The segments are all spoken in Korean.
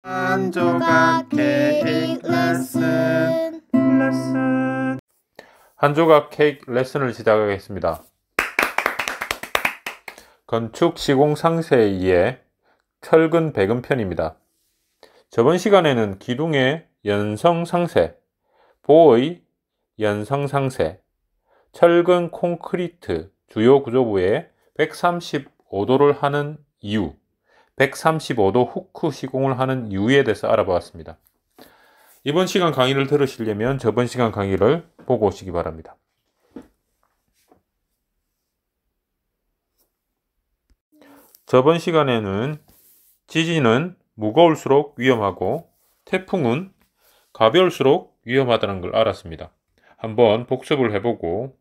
한 조각 케이크 레슨. 한 조각 케이크 레슨을 시작하겠습니다. 건축 시공 상세에 의해 철근 배근 편입니다. 저번 시간에는 기둥의 연성 상세, 보의 연성 상세, 철근 콘크리트 주요 구조부에 135도를 하는 이유, 135도 후크 시공을 하는 이유에 대해서 알아보았습니다. 이번 시간 강의를 들으시려면 저번 시간 강의를 보고 오시기 바랍니다. 저번 시간에는 지진은 무거울수록 위험하고 태풍은 가벼울수록 위험하다는 걸 알았습니다. 한번 복습을 해보고,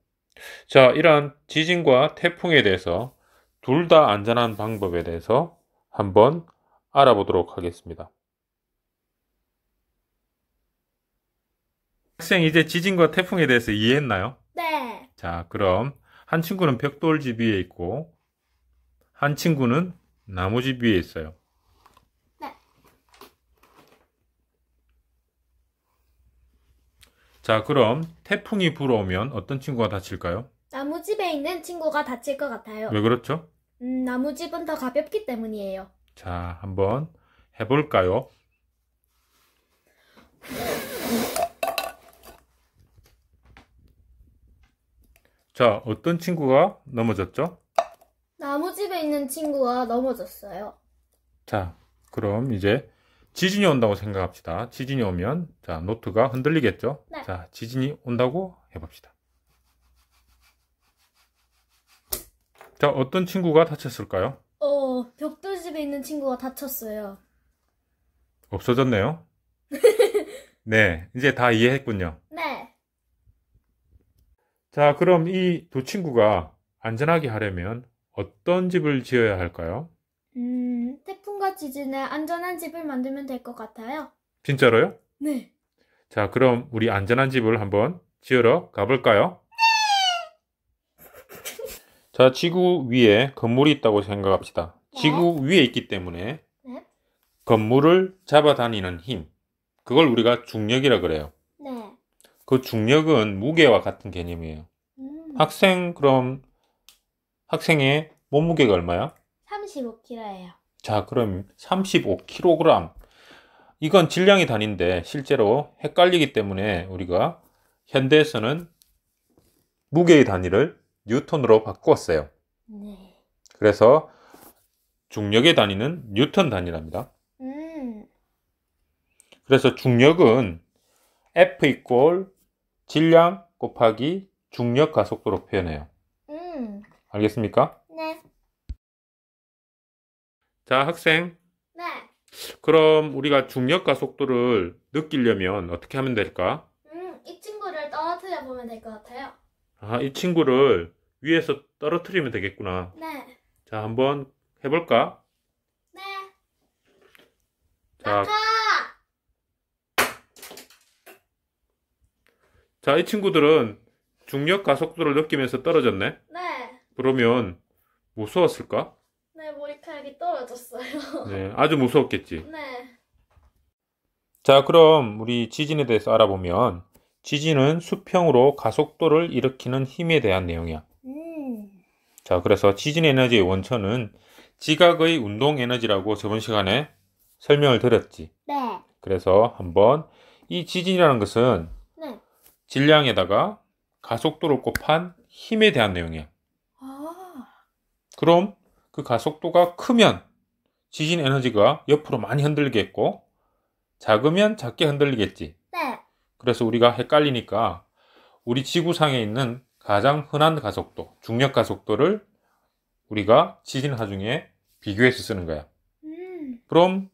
자, 이러한 지진과 태풍에 대해서 둘 다 안전한 방법에 대해서 한번 알아보도록 하겠습니다. 학생, 이제 지진과 태풍에 대해서 이해했나요? 네. 자, 그럼 한 친구는 벽돌집 위에 있고 한 친구는 나무집 위에 있어요. 네. 자, 그럼 태풍이 불어오면 어떤 친구가 다칠까요? 나무집에 있는 친구가 다칠 것 같아요. 왜 그렇죠? 나무집은 더 가볍기 때문이에요. 자, 한번 해볼까요? 자, 어떤 친구가 넘어졌죠? 나무집에 있는 친구가 넘어졌어요. 자, 그럼 이제 지진이 온다고 생각합시다. 지진이 오면, 자, 노트가 흔들리겠죠? 네. 자, 지진이 온다고 해봅시다. 자, 어떤 친구가 다쳤을까요? 벽돌집에 있는 친구가 다쳤어요. 없어졌네요. 네, 이제 다 이해했군요. 네. 자, 그럼 이 두 친구가 안전하게 하려면 어떤 집을 지어야 할까요? 태풍과 지진에 안전한 집을 만들면 될 것 같아요. 진짜로요? 네. 자, 그럼 우리 안전한 집을 한번 지으러 가볼까요? 자, 지구 위에 건물이 있다고 생각합시다. 지구 위에 있기 때문에 네. 건물을 잡아다니는 힘, 그걸 우리가 중력이라 그래요. 네. 그 중력은 무게와 같은 개념이에요. 학생, 그럼 학생의 몸무게가 얼마야? 35kg예요. 자, 그럼 35kg. 이건 질량이 단위인데 실제로 헷갈리기 때문에 우리가 현대에서는 무게의 단위를 뉴턴으로 바꾸었어요. 네. 그래서 중력의 단위는 뉴턴 단위랍니다. 그래서 중력은 F 이꼴 질량 곱하기 중력 가속도로 표현해요. 알겠습니까? 네. 자, 학생. 네. 그럼 우리가 중력 가속도를 느끼려면 어떻게 하면 될까? 이 친구를 떨어뜨려 보면 될 것 같아요. 아, 이 친구를 위에서 떨어뜨리면 되겠구나. 네. 자, 한번 해볼까? 네. 자, 나가! 자, 이 친구들은 중력 가속도를 느끼면서 떨어졌네. 네. 그러면 무서웠을까? 네, 머리카락이 떨어졌어요. 네, 아주 무서웠겠지. 네. 자, 그럼 우리 지진에 대해서 알아보면 지진은 수평으로 가속도를 일으키는 힘에 대한 내용이야. 자, 그래서 지진 에너지의 원천은 지각의 운동 에너지라고 저번 시간에 설명을 드렸지. 네. 그래서 한번 이 지진이라는 것은 네. 질량에다가 가속도를 곱한 힘에 대한 내용이야. 아. 그럼 그 가속도가 크면 지진 에너지가 옆으로 많이 흔들리겠고 작으면 작게 흔들리겠지. 네. 그래서 우리가 헷갈리니까 우리 지구상에 있는 가장 흔한 가속도, 중력 가속도를 우리가 지진 하중에 비교해서 쓰는 거야. 그럼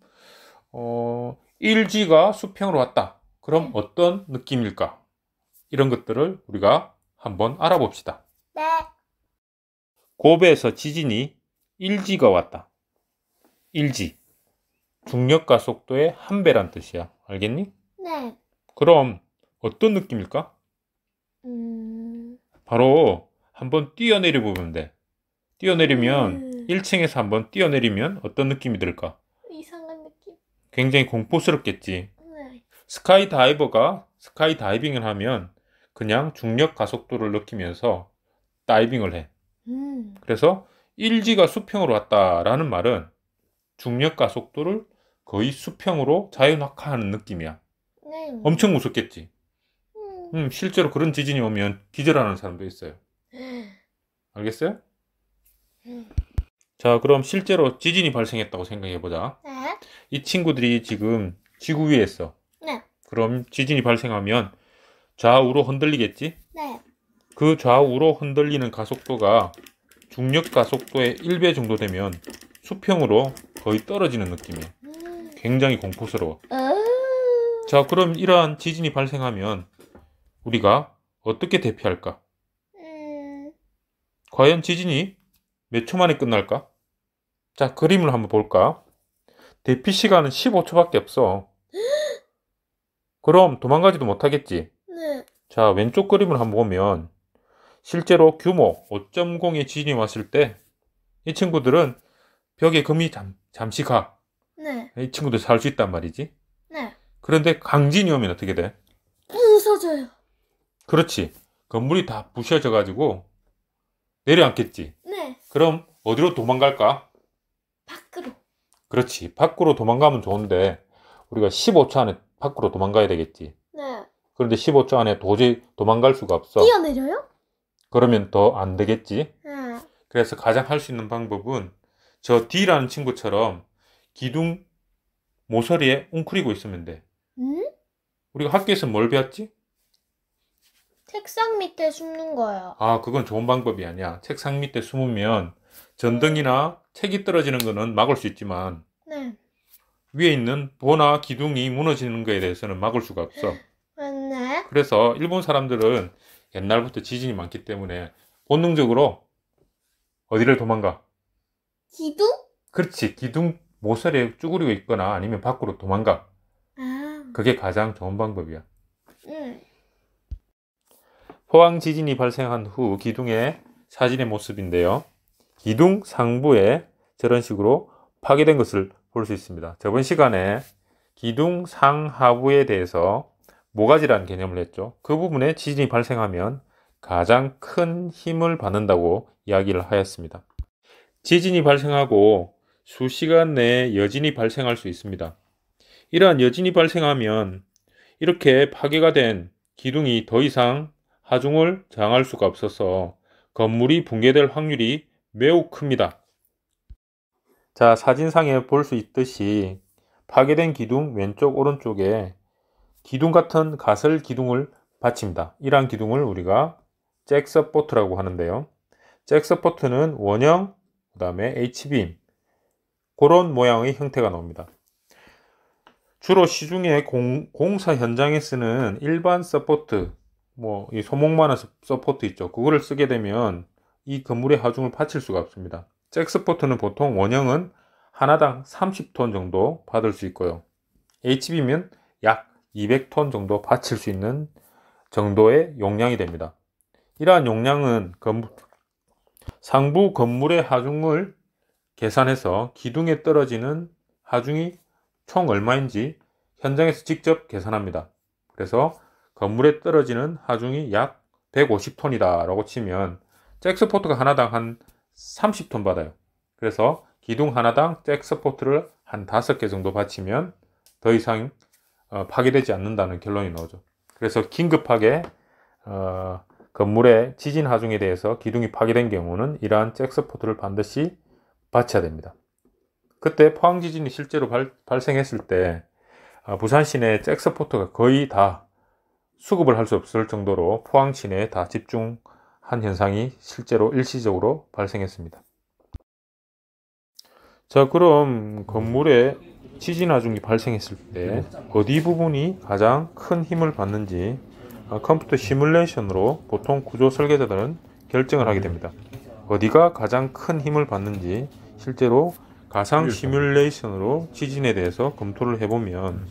1G가 수평으로 왔다. 그럼 어떤 느낌일까? 이런 것들을 우리가 한번 알아봅시다. 네. 고베에서 지진이 1G가 왔다. 1G. 중력 가속도의 한 배란 뜻이야. 알겠니? 네. 그럼 어떤 느낌일까? 바로 한번 뛰어내려 보면 돼. 뛰어내리면 1층에서 한번 뛰어내리면 어떤 느낌이 들까? 이상한 느낌. 굉장히 공포스럽겠지. 네. 스카이다이버가 스카이다이빙을 하면 그냥 중력 가속도를 느끼면서 다이빙을 해. 그래서 일지가 수평으로 왔다라는 말은 중력 가속도를 거의 수평으로 자유낙하하는 느낌이야. 네. 엄청 무섭겠지. 실제로 그런 지진이 오면 기절하는 사람도 있어요. 알겠어요? 자, 그럼 실제로 지진이 발생했다고 생각해보자. 네. 이 친구들이 지금 지구 위에 있어. 네. 그럼 지진이 발생하면 좌우로 흔들리겠지? 네. 그 좌우로 흔들리는 가속도가 중력 가속도의 1배 정도 되면 수평으로 거의 떨어지는 느낌이에요. 굉장히 공포스러워. 자, 그럼 이러한 지진이 발생하면 우리가 어떻게 대피할까? 과연 지진이 몇 초 만에 끝날까? 자, 그림을 한번 볼까? 대피 시간은 15초밖에 없어. 그럼 도망가지도 못하겠지? 네. 자, 왼쪽 그림을 한번 보면 실제로 규모 5.0의 지진이 왔을 때 이 친구들은 벽에 금이 잠시 가. 네. 이 친구들 살 수 있단 말이지. 네. 그런데 강진이 오면 어떻게 돼? 부서져요. 그렇지. 건물이 다 부셔져 가지고 내려앉겠지. 네. 그럼 어디로 도망갈까? 밖으로. 그렇지. 밖으로 도망가면 좋은데 우리가 15초 안에 밖으로 도망가야 되겠지. 네. 그런데 15초 안에 도저히 도망갈 수가 없어. 뛰어내려요? 그러면 더 안 되겠지. 네. 그래서 가장 할 수 있는 방법은 저 D라는 친구처럼 기둥 모서리에 웅크리고 있으면 돼. 우리가 학교에서 뭘 배웠지? 책상 밑에 숨는 거예요. 아, 그건 좋은 방법이 아니야. 책상 밑에 숨으면 전등이나 책이 떨어지는 거는 막을 수 있지만 네. 위에 있는 보나 기둥이 무너지는 거에 대해서는 막을 수가 없어. 맞네. 그래서 일본 사람들은 옛날부터 지진이 많기 때문에 본능적으로 어디를 도망가? 기둥? 그렇지. 기둥 모서리에 쭈그리고 있거나 아니면 밖으로 도망가. 아. 그게 가장 좋은 방법이야. 응. 포항 지진이 발생한 후 기둥의 사진의 모습인데요. 기둥 상부에 저런 식으로 파괴된 것을 볼 수 있습니다. 저번 시간에 기둥 상하부에 대해서 모가지라는 개념을 했죠. 그 부분에 지진이 발생하면 가장 큰 힘을 받는다고 이야기를 하였습니다. 지진이 발생하고 수시간 내에 여진이 발생할 수 있습니다. 이러한 여진이 발생하면 이렇게 파괴가 된 기둥이 더 이상 하중을 저항할 수가 없어서 건물이 붕괴될 확률이 매우 큽니다. 자, 사진상에 볼 수 있듯이 파괴된 기둥 왼쪽 오른쪽에 기둥 같은 가설 기둥을 받칩니다. 이러한 기둥을 우리가 잭서포트라고 하는데요. 잭서포트는 원형, 그 다음에 H빔 그런 모양의 형태가 나옵니다. 주로 시중에 공사 현장에 쓰는 일반 서포트, 이 소목만한 서포트 있죠. 그거를 쓰게 되면 이 건물의 하중을 받칠 수가 없습니다. 잭서포트는 보통 원형은 하나당 30톤 정도 받을 수 있고요. HB면 약 200톤 정도 받칠 수 있는 정도의 용량이 됩니다. 이러한 용량은 상부 건물의 하중을 계산해서 기둥에 떨어지는 하중이 총 얼마인지 현장에서 직접 계산합니다. 그래서 건물에 떨어지는 하중이 약 150톤이다 라고 치면 잭서포트가 하나당 한 30톤 받아요. 그래서 기둥 하나당 잭서포트를 한 5개 정도 받치면 더 이상 파괴되지 않는다는 결론이 나오죠. 그래서 긴급하게 건물의 지진 하중에 대해서 기둥이 파괴된 경우는 이러한 잭서포트를 반드시 받쳐야 됩니다. 그때 포항 지진이 실제로 발생했을 때 부산 시내 잭서포트가 거의 다 수급을 할 수 없을 정도로 포항 시내에 다 집중한 현상이 실제로 일시적으로 발생했습니다. 자, 그럼 건물에 지진 하중이 발생했을 때 어디 부분이 가장 큰 힘을 받는지 컴퓨터 시뮬레이션으로 보통 구조 설계자들은 결정을 하게 됩니다. 어디가 가장 큰 힘을 받는지 실제로 가상 시뮬레이션으로 지진에 대해서 검토를 해보면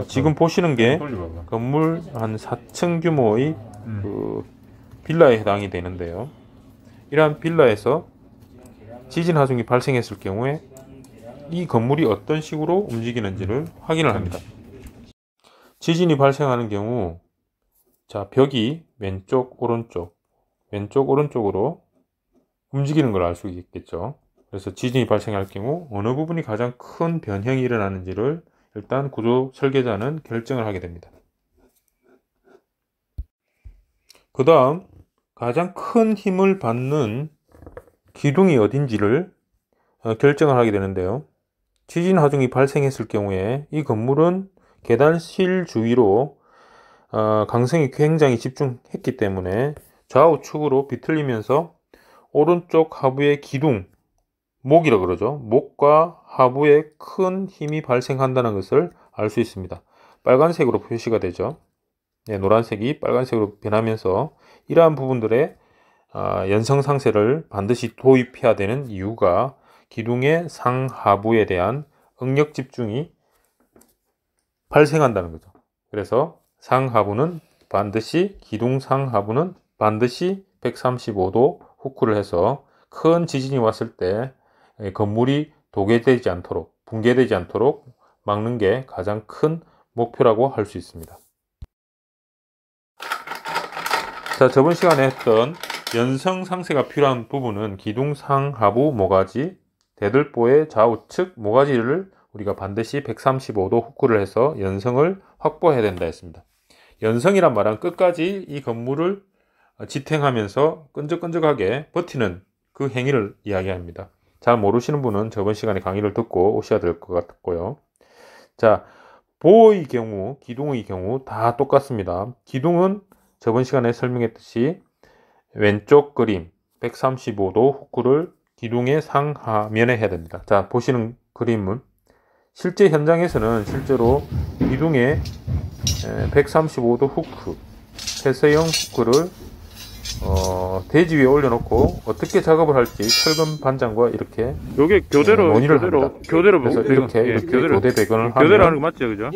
지금 보시는 게 건물 한 4층 규모의 빌라에 해당이 되는데요. 이러한 빌라에서 지진 하중이 발생했을 경우에 이 건물이 어떤 식으로 움직이는지를 확인을 합니다. 지진이 발생하는 경우 자, 벽이 왼쪽 오른쪽으로 움직이는 걸 알 수 있겠죠. 그래서 지진이 발생할 경우 어느 부분이 가장 큰 변형이 일어나는지를 일단 구조 설계자는 결정을 하게 됩니다. 그 다음 가장 큰 힘을 받는 기둥이 어딘지를 결정을 하게 되는데요. 지진 하중이 발생했을 경우에 이 건물은 계단실 주위로 강성이 굉장히 집중했기 때문에 좌우측으로 비틀리면서 오른쪽 하부의 기둥, 목이라 그러죠. 목과 하부에 큰 힘이 발생한다는 것을 알 수 있습니다. 빨간색으로 표시가 되죠. 네, 노란색이 빨간색으로 변하면서 이러한 부분들의 연성상세를 반드시 도입해야 되는 이유가 기둥의 상하부에 대한 응력 집중이 발생한다는 거죠. 그래서 기둥 상하부는 반드시 135도 후크를 해서 큰 지진이 왔을 때 건물이 붕괴되지 않도록 막는 게 가장 큰 목표라고 할 수 있습니다. 자, 저번 시간에 했던 연성상세가 필요한 부분은 기둥 상하부 모가지, 대들보의 좌우측 모가지를 우리가 반드시 135도 후크를 해서 연성을 확보해야 된다 했습니다. 연성이란 말은 끝까지 이 건물을 지탱하면서 끈적끈적하게 버티는 그 행위를 이야기합니다. 잘 모르시는 분은 저번 시간에 강의를 듣고 오셔야 될 것 같고요. 자, 보의 경우, 기둥의 경우 다 똑같습니다. 기둥은 저번 시간에 설명했듯이 왼쪽 그림 135도 후크를 기둥의 상하면에 해야 됩니다. 자, 보시는 그림은 실제 현장에서는 실제로 기둥에 135도 후크, 폐쇄형 후크를 대지 위에 올려놓고 어떻게 작업을 할지 철근 반장과 이렇게 요게 교대로 논의를 교대로 합니다. 교대로 그래서 이렇게 교대 배관을 교대로 하는 하면 거 맞죠, 그죠?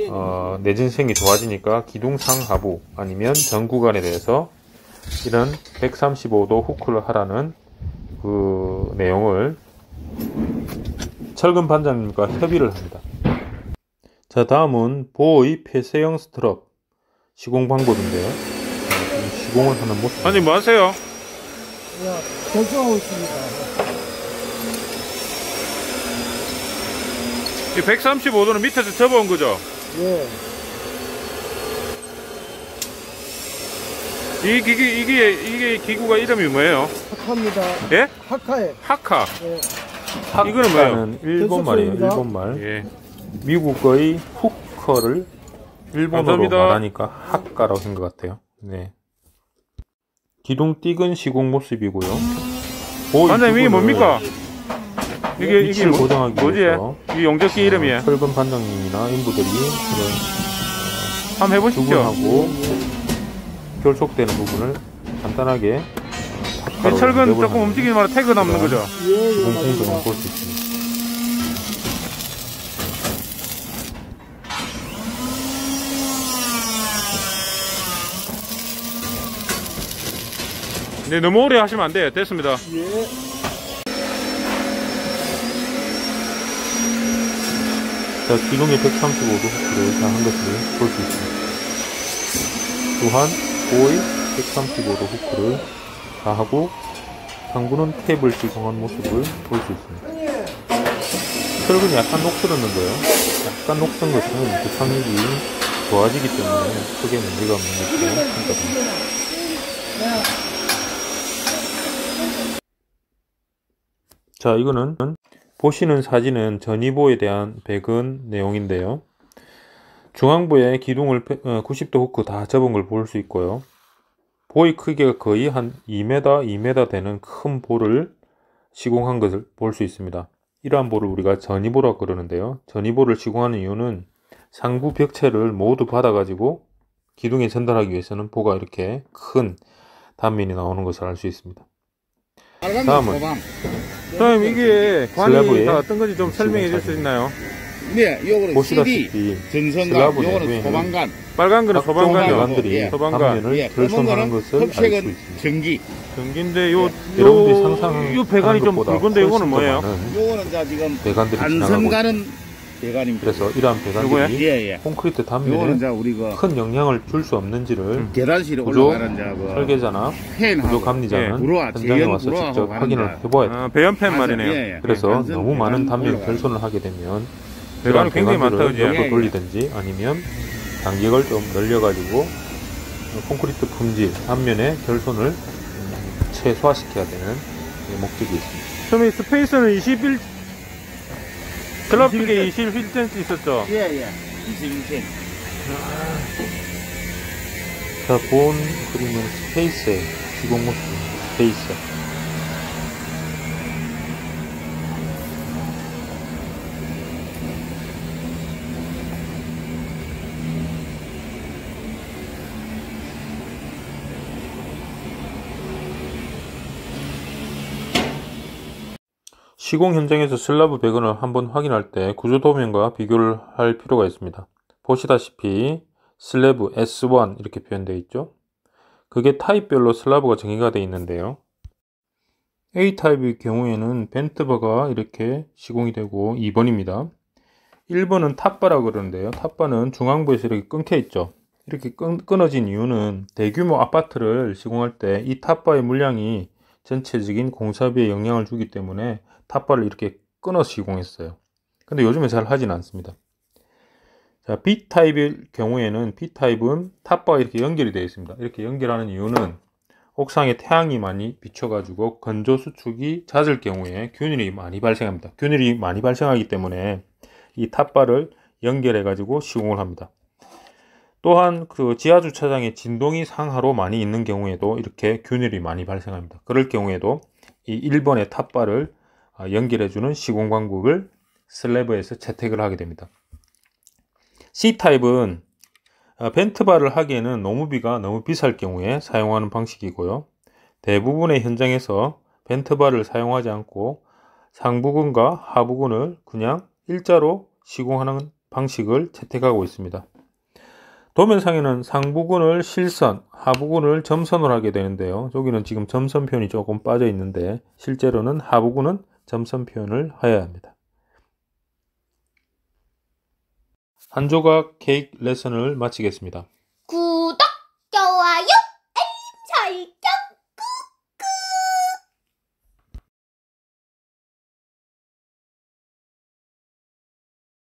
내진성이 좋아지니까 기둥 상하부 아니면 전 구간에 대해서 이런 135도 후크를 하라는 그 내용을 철근 반장님과 협의를 합니다. 자, 다음은 보의 폐쇄형 스트럽 시공 방법인데요. 시공을 하는 모습. 아니 뭐 하세요? 결정하고 있습니다. 이 135도는 밑에서 접어온 거죠? 예. 이게 기구가 이름이 뭐예요? 학카입니다. 예? 학카에. 하카. 예. 이거는 뭐예요? 하카는 일본 말이에요. 됐습니다. 일본 말. 예. 미국의 후커를 일본어로 감사합니다. 말하니까 하카라고 한 것 같아요. 네. 기둥 띠근 시공 모습이고요. 반장님 이게 뭡니까? 이게 위치를 고정하기 뭐지? 위해서 이 용접기 이름이에요? 철근 반장님이나 인부들이 이런 한번 해보시죠. 주근하고 결속되는 부분을 간단하게 이 철근 조금 움직이기만 하면 태그 남는 거죠? 예, 시공 예, 공정을 맞습니다. 볼 수 있습니다. 네, 너무 오래 하시면 안 돼요. 됐습니다. 예. 자, 기둥의 135도 후크를 다 한 것을 볼 수 있습니다. 또한 보의 135도 후크를 다 하고 상부는 탭을 시공한 모습을 볼 수 있습니다. 철근이 약간 녹슬었는데요. 약간 녹슨 것은 부착력이 좋아지기 때문에 크게 문제가 없는 것으로 평가됩니다. 자, 이거는 보시는 사진은 전이보에 대한 배근 내용인데요. 중앙부에 기둥을 90도 후크 다 접은 걸 볼 수 있고요. 보의 크기가 거의 한 2m 되는 큰 볼을 시공한 것을 볼 수 있습니다. 이러한 볼을 우리가 전이보라고 그러는데요. 전이보를 시공하는 이유는 상부 벽체를 모두 받아가지고 기둥에 전달하기 위해서는 보가 이렇게 큰 단면이 나오는 것을 알 수 있습니다. 다음은 선생님 이게 관이 슬래브에 다 어떤 건지 좀 설명해 줄 수 있나요? 네, 요거는 보시다시피 CD, 전선간, 슬라브 요거는 내부에는 소방관, 빨간 거는 소방관이요. 배관들이 예. 소방관. 단면을 예, 검은 결손하는 거는 것을 알 수 흡색은 있습니다. 전기. 전기인데 여러분들이 상상하는 요 배관이 좀 것보다 굵은데 이거는 훨씬 더 뭐예요? 많은 요거는 자 지금 배관들이 지나가고 단선 있습니다. 가는 배관입니다. 그래서 이러한 요거야? 배관들이 예, 예. 콘크리트 요거는 단면에 자 우리 그 큰 영향을 줄 수 없는지를 계단실에 구조, 올라가는 자 그 설계자나 팬하고 구조 감리자는 불어와, 현장에 제연 와서 불어하고 직접 가는 확인을 자. 해봐야 돼요. 배연팬 말이네요. 예, 예. 그래서 단선 너무 많은 배관 단면 올라가는 결손을 하게 되면 배관이 굉장히 많다, 배관들을 그죠? 옆으로 예, 예. 돌리든지 아니면 간격을 좀 늘려가지고 콘크리트 품질, 단면의 결손을 최소화시켜야 되는 목적이 있습니다. 처음에 스페이스는 21 슬럽 게 21cm 있었죠. 예, 예. 21cm. 자, 본 그림은 스페이스의 시공 모습, 스페이스. 시공 현장에서 슬라브 배관을 한번 확인할 때 구조도면과 비교를 할 필요가 있습니다. 보시다시피 슬래브 S1 이렇게 표현되어 있죠. 그게 타입별로 슬라브가 정의가 되어 있는데요. A타입의 경우에는 벤트바가 이렇게 시공이 되고 2번입니다. 1번은 탑바라고 그러는데요. 탑바는 중앙부에서 이렇게 끊겨 있죠. 이렇게 끊어진 이유는 대규모 아파트를 시공할 때 이 탑바의 물량이 전체적인 공사비에 영향을 주기 때문에 탑바를 이렇게 끊어 시공했어요. 근데 요즘에 잘 하진 않습니다. 자, B타입의 경우에는 B타입은 탑바가 이렇게 연결이 되어 있습니다. 이렇게 연결하는 이유는 옥상에 태양이 많이 비춰가지고 건조 수축이 잦을 경우에 균일이 많이 발생합니다. 균일이 많이 발생하기 때문에 이 탑바를 연결해가지고 시공을 합니다. 또한 그 지하주차장에 진동이 상하로 많이 있는 경우에도 이렇게 균일이 많이 발생합니다. 그럴 경우에도 이 1번의 탑바를 연결해주는 시공 방법을 슬래브에서 채택을 하게 됩니다. C타입은 벤트바를 하기에는 노무비가 너무 비쌀 경우에 사용하는 방식이고요. 대부분의 현장에서 벤트바를 사용하지 않고 상부근과 하부근을 그냥 일자로 시공하는 방식을 채택하고 있습니다. 도면상에는 상부근을 실선, 하부근을 점선을 하게 되는데요. 여기는 지금 점선 표현이 조금 빠져 있는데 실제로는 하부근은 점선 표현을 해야 합니다. 한 조각 케이크 레슨을 마치겠습니다.